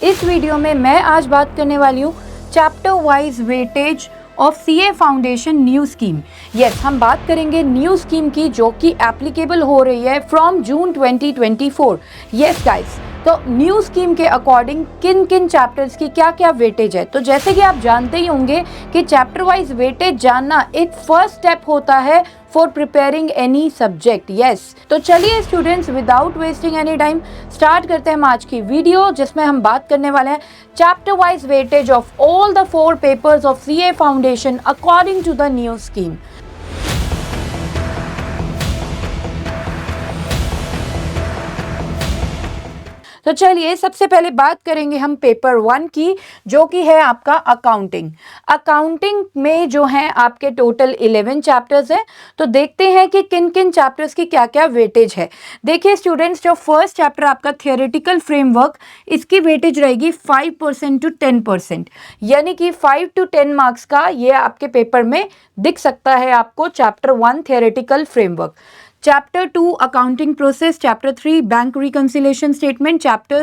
इस वीडियो में मैं आज बात करने वाली हूँ chapter wise weightage of CA foundation new scheme. Yes, हम बात करेंगे न्यू स्कीम की जो कि एप्लीकेबल हो रही है फ्रॉम जून 2024। यस गाइस, तो न्यू स्कीम के अकॉर्डिंग किन किन चैप्टर्स की क्या क्या वेटेज है। तो जैसे कि आप जानते ही होंगे कि चैप्टर वाइज वेटेज जानना एक फर्स्ट स्टेप होता है for preparing any subject. Yes, तो चलिए students, without wasting any time start करते हैं हम आज की वीडियो, जिसमें हम बात करने वाले हैं chapter wise weightage of all the 4 papers of CA foundation according to the new scheme. तो चलिए सबसे पहले बात करेंगे हम पेपर 1 की, जो कि है आपका अकाउंटिंग। अकाउंटिंग में जो है आपके टोटल 11 चैप्टर्स हैं। तो देखते हैं कि किन किन चैप्टर्स की क्या क्या वेटेज है। देखिए स्टूडेंट्स, जो फर्स्ट चैप्टर आपका थियोरेटिकल फ्रेमवर्क, इसकी वेटेज रहेगी 5% टू 10%, यानी कि 5 टू 10 मार्क्स का ये आपके पेपर में दिख सकता है आपको chapter 1 theoretical framework. Chapter 2 Accounting Process, Chapter 3 Bank Reconciliation Statement, Chapter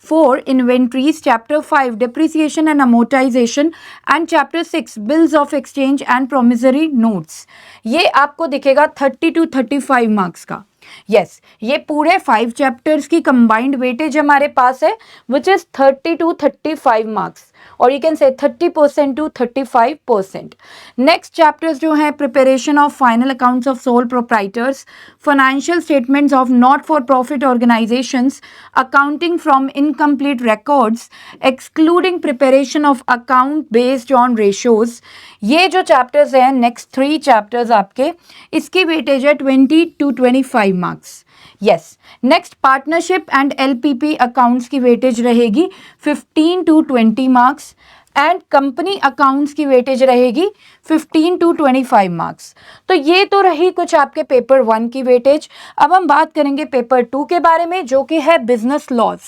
4 Inventories, Chapter 5 Depreciation and Amortization and Chapter 6 Bills of Exchange and Promissory Notes। ये आपको दिखेगा 30 to 35 मार्क्स का। यस, ये पूरे 5 चैप्टर्स की कंबाइंड वेटेज हमारे पास है विच इज 30 to 35 मार्क्स, और you can say 30% to 35%। Next chapters जो है preparation of final accounts of sole proprietors, financial statements of not for profit organisations, accounting from incomplete records, excluding preparation of account based on ratios. ये जो chapters हैं next 3 chapters आपके, इसकी weightage है 20 to 25 marks. Yes, next partnership and LPP accounts की weightage रहेगी 15 to 20 marks and company accounts की weightage रहेगी 15 to 25 मार्क्स। तो ये तो रही कुछ आपके पेपर 1 की वेटेज। अब हम बात करेंगे पेपर 2 के बारे में, जो कि है बिजनेस लॉज।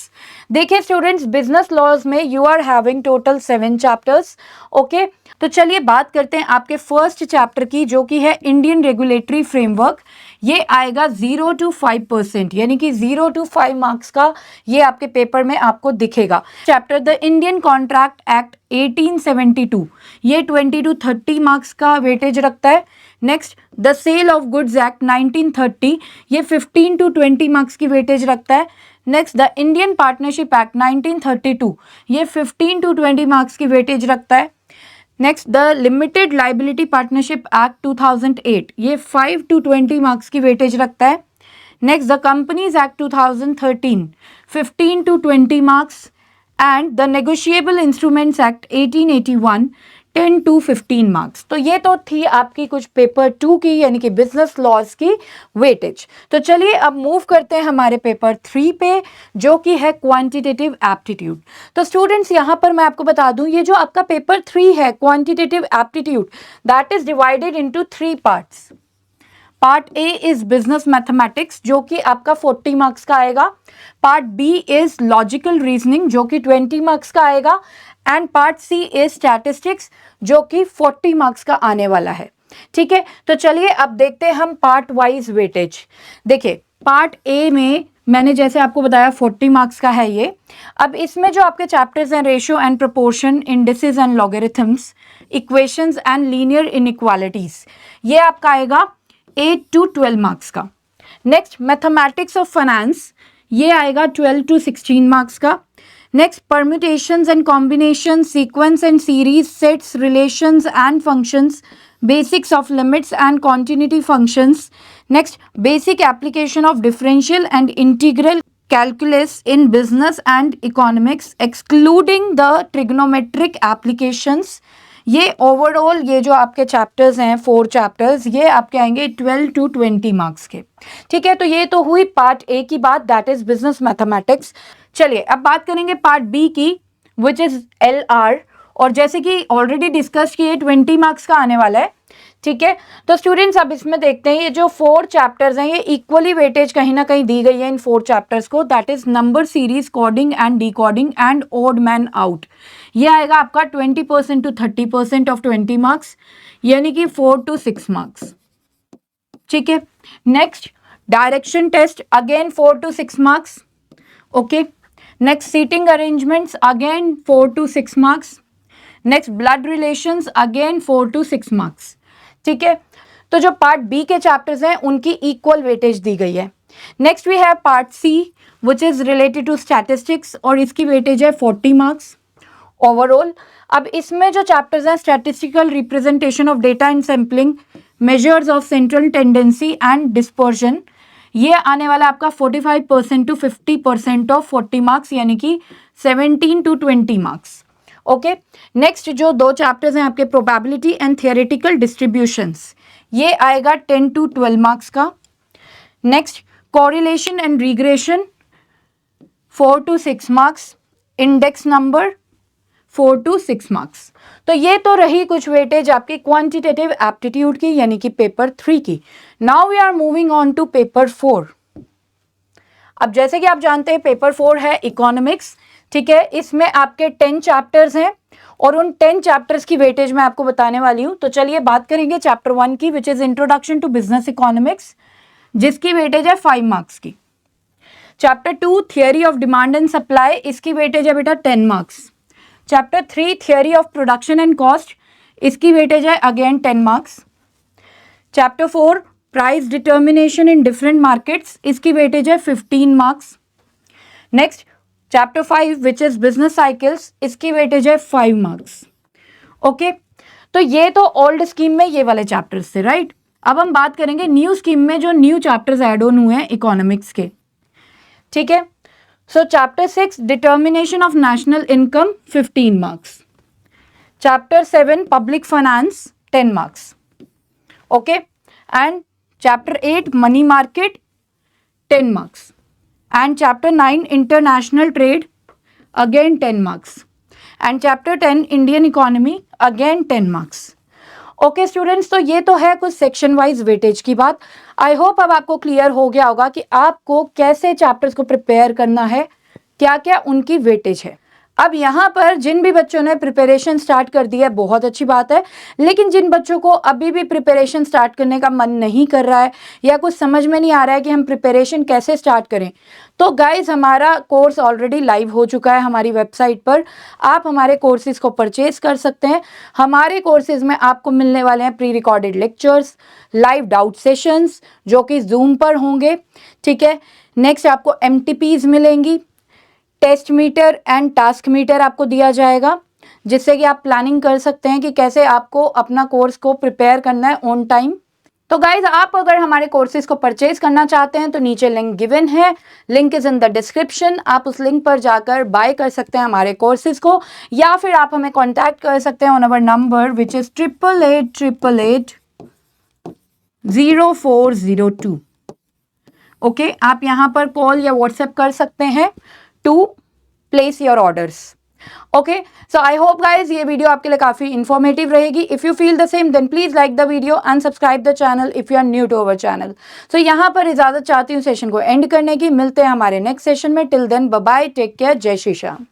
देखिए स्टूडेंट्स, बिजनेस लॉज में you are having total 7 chapters. Okay, तो चलिए बात करते हैं आपके फर्स्ट चैप्टर की, जो कि है इंडियन रेगुलेटरी फ्रेमवर्क। ये आएगा 0 to 5%, यानी कि 0 to 5 मार्क्स का ये आपके पेपर में आपको दिखेगा। Chapter the Indian contract act 1872, ये 20 to 30 मार्क्स का वेटेज रखता है। Next the Sale of Goods Act 1930, ये 15 to 20 मार्क्स की वेटेज रखता है। Next the Indian partnership act 1932, ये 15 to 20 मार्क्स की वेटेज रखता है। Next the limited liability partnership act 2008, ये 5 to 20 मार्क्स की वेटेज रखता है। Next the companies act 2013, 15 to 20 marks and the negotiable instruments act 1881, 10 to 15 marks. तो ये तो थी आपकी कुछ पेपर 2 की, यानी कि बिजनेस लॉज की वेटेज। तो चलिए अब मूव करते हैं हमारे पेपर 3 पे, जो कि है क्वांटिटेटिव एप्टीट्यूड। तो स्टूडेंट्स, यहाँ पर मैं आपको बता दूं, ये जो आपका पेपर 3 है quantitative aptitude, that is divided into 3 parts. Part A is business mathematics, जो कि आपका 40 मार्क्स का आएगा। Part B is logical reasoning, जो कि 20 मार्क्स का आएगा। And part C is statistics, जो कि 40 मार्क्स का आने वाला है। ठीक है, तो चलिए अब देखते हैं हम पार्ट वाइज वेटेज। देखिए पार्ट ए में मैंने जैसे आपको बताया 40 मार्क्स का है ये। अब इसमें जो आपके चैप्टर्स हैं ratio and proportion, indices and logarithms, equations and linear inequalities, ये आपका आएगा 8 to 12 मार्क्स का। नेक्स्ट मैथमेटिक्स ऑफ फाइनेंस, ये आएगा 12 to 16 मार्क्स का। Next permutations and combination, sequence and series, sets, relations and functions, basics of limits and continuity functions. Next basic application of differential and integral calculus in business and economics, excluding the trigonometric applications. ये overall ये जो आपके chapters हैं 4 chapters, ये आपके आएंगे 12 to 20 marks के। ठीक है, तो ये तो हुई पार्ट ए की बात, दैट इज बिजनेस मैथमेटिक्स। चलिए अब बात करेंगे पार्ट बी की, विच इज एल आर, और जैसे कि ऑलरेडी डिस्कस किए 20 मार्क्स का आने वाला है। ठीक है, तो स्टूडेंट्स अब इसमें देखते हैं ये जो 4 चैप्टर्स हैं, ये इक्वली वेटेज कहीं ना कहीं दी गई है इन 4 चैप्टर्स को, that is number series, coding and decoding and odd man out. ये आएगा आपका 20% to 30% ऑफ 20 मार्क्स, यानी कि 4 to 6 मार्क्स। ठीक है, next direction test, again 4 to 6 marks. Okay, next seating arrangements again 4 to 6 marks. Next blood relations again 4 to 6 marks. ठीक है, तो जो पार्ट बी के चैप्टर्स हैं उनकी इक्वल वेटेज दी गई है। Next we have part C which is related to statistics और इसकी वेटेज है 40 मार्क्स ओवरऑल। अब इसमें जो चैप्टर्स हैं statistical representation of data and sampling, measures of central tendency and dispersion, ये आने वाला आपका 45% to 50% ऑफ 40 मार्क्स, यानी कि 17 to 20 मार्क्स। ओके, नेक्स्ट जो दो चैप्टर्स हैं आपके प्रोबेबिलिटी एंड थियोरेटिकल डिस्ट्रीब्यूशंस, ये आएगा 10 to 12 मार्क्स का। Next correlation and regression 4 to 6 marks. Index number 4 to 6 marks. तो ये तो रही कुछ वेटेज आपकी क्वांटिटेटिव एप्टीट्यूड की, यानी कि पेपर 3 की। Now we are moving on to paper 4। अब जैसे कि आप जानते हैं पेपर 4 है इकोनॉमिक्स। ठीक है, इसमें आपके 10 चैप्टर्स हैं और उन 10 चैप्टर्स की वेटेज मैं आपको बताने वाली हूं। तो चलिए बात करेंगे चैप्टर 1 की, which is introduction to business economics, जिसकी वेटेज है 5 मार्क्स की। Chapter 2 theory of demand and supply, इसकी वेटेज है बेटा 10 marks. Chapter 3 theory of production and cost, इसकी वेटेज है again 10 marks. Chapter 4 price determination in different markets, इसकी weightage है 15 marks. Next chapter 5 which is business cycles, इसकी weightage है 5 marks. Okay, तो ये तो ओल्ड स्कीम में ये वाले चैप्टर्स थे, राइट। अब हम बात करेंगे न्यू स्कीम में जो न्यू चैप्टर्स ऐड ऑन हुए हैं इकोनॉमिक्स के। ठीक है, सो chapter 6 determination of national income 15 marks. Chapter 7 public finance 10 marks. Okay, and chapter 8 money market 10 marks. And chapter 9 international trade again 10 marks, and chapter 10 Indian economy again 10 marks. Okay students, तो ये तो है कुछ section wise weightage की बात। I hope अब आपको clear हो गया होगा कि आपको कैसे चैप्टर्स को प्रिपेयर करना है, क्या क्या उनकी वेटेज है। अब यहाँ पर जिन भी बच्चों ने प्रिपरेशन स्टार्ट कर दी है बहुत अच्छी बात है, लेकिन जिन बच्चों को अभी भी प्रिपरेशन स्टार्ट करने का मन नहीं कर रहा है या कुछ समझ में नहीं आ रहा है कि हम प्रिपरेशन कैसे स्टार्ट करें, तो गाइज हमारा कोर्स ऑलरेडी लाइव हो चुका है हमारी वेबसाइट पर। आप हमारे कोर्सेज को परचेज कर सकते हैं। हमारे कोर्सेज में आपको मिलने वाले हैं pre recorded lectures, live doubt sessions जो कि जूम पर होंगे। ठीक है, नेक्स्ट आपको MTPs मिलेंगी, test meter and task meter आपको दिया जाएगा, जिससे कि आप प्लानिंग कर सकते हैं कि कैसे आपको अपना कोर्स को प्रिपेयर करना है ऑन टाइम। तो गाइज आप अगर हमारे कोर्सेज को परचेज करना चाहते हैं तो नीचे लिंक गिवन है, link is in the description. आप उस लिंक पर जाकर बाय कर सकते हैं हमारे कोर्सेज को, या फिर आप हमें कॉन्टैक्ट कर सकते हैं on our number which is 8888880402। Okay, आप यहाँ पर कॉल या व्हाट्सएप कर सकते हैं to place your orders. Okay, so I hope guys ये वीडियो आपके लिए काफ़ी informative रहेगी। If you feel the same then please like the video and subscribe the channel if you are new to our channel. So यहाँ पर इजाज़त चाहती हूँ सेशन को एंड करने की। मिलते हैं हमारे नेक्स्ट सेशन में। Till then bye bye, take care, जय श्री श्याम।